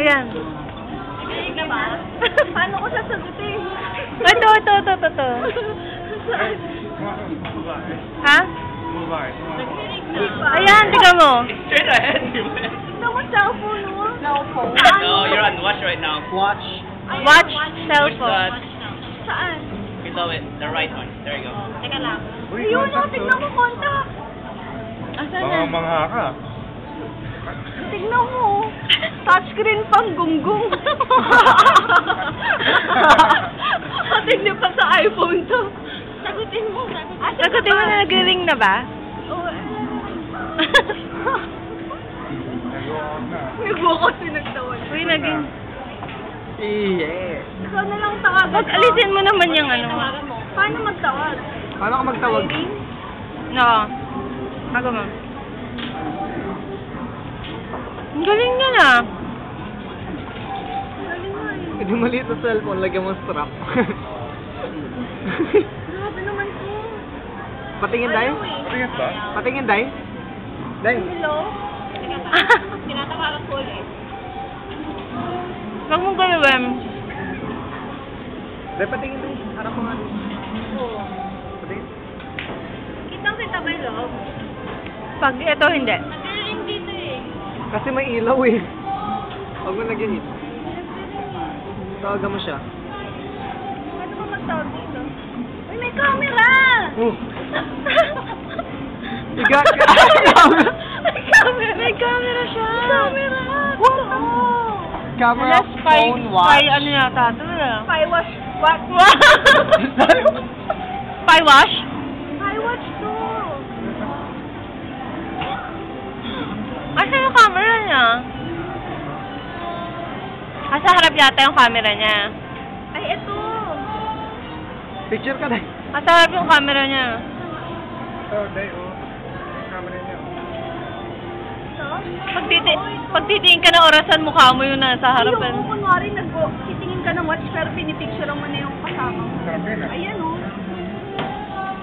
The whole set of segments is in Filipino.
yan? Nakikinig na ba? Paano ko sasagutin? Ito. Ha? Nakikinig na ba? Ayan, tingnan mo. Straight ahead. Tignan mo cellphone mo. Cellphone? No, you're on watch right now. Watch. Watch Push cellphone. that. Saan? Below it. The right one. There you go. Teka lang. Ayun o, tignan mo contact. Asan na? Mga ka. Tignan mo. Touchscreen pang gunggong. At hindi pa sa iPhone to. Sagutin mo. Sagutin mo na nag-ring na ba? Oo. Nag-walk pinagtawan. Uy, naging... Yeah. Ikaw na lang tawag. Ba't alisin mo naman yung ano mo? Paano magtawag? Paano ka magtawag? No. Bago mo. Ang galing niya na. Galing mo eh. Hindi maliit na cellphone, lagyan mo strap. Grabe naman po. Patingin, Day? Ano eh? Patingin ba? Patingin, Day? Day? Hello? Tinatawagan ko ulit. Huwag mong gawin. Day, patingin, Day. Harap mo nga. Oo. Patingin. Kitang-kita ba yung loob? Pag ito, hindi. Nag-ring dito eh. Kasi may ilaw eh. Huwag mo nag-hit. Tawagan mo siya. Paano ba magtawag dito? Uy, may camera! Oh. Iga! May camera siya. Camera! Wow! Camera, phone, watch. Spy, ano yata ito na? Spy watch. What? Spy wash? Spy watch to. Asan yung camera niya? Sa harap yata yung camera niya. Ay, ito. Picture ka, Day. Sa harap yung camera niya. Oh, Day, oh. Camera niya. Ito? Pagtitingin ka na orasan, mukha mo yun nasa harapan. Yung kunwari, titingin ka ng watch, pero pinipicture mo na yung kasama mo. Ayan, oh.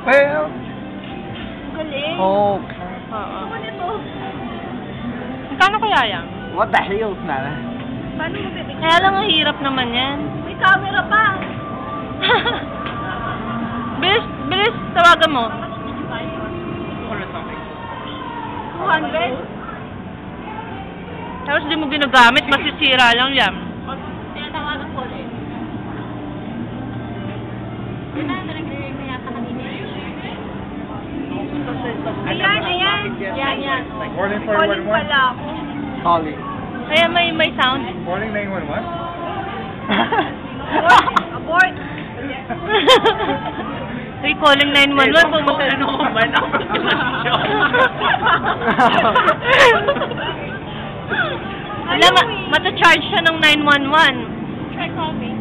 Well. Ang galing. Oh. Oo. Ano nito? Kano kaya yan? What the hell, Nana? Paano mo pipicture? Kaya lang ang hirap naman yan. May camera pa. Bilis, tawagan mo. 200? Tapos di mo ginagamit, masisira lang yan. Tinatawagan ko ulit. Nag-ring na yata kanina. Ayan. Calling Calling pala ako. Calling. Kaya may sound. Calling 911? Abort! Uy, calling 911. Pumunta na ako man. Alam, mata-charge siya ng 911. Try call me.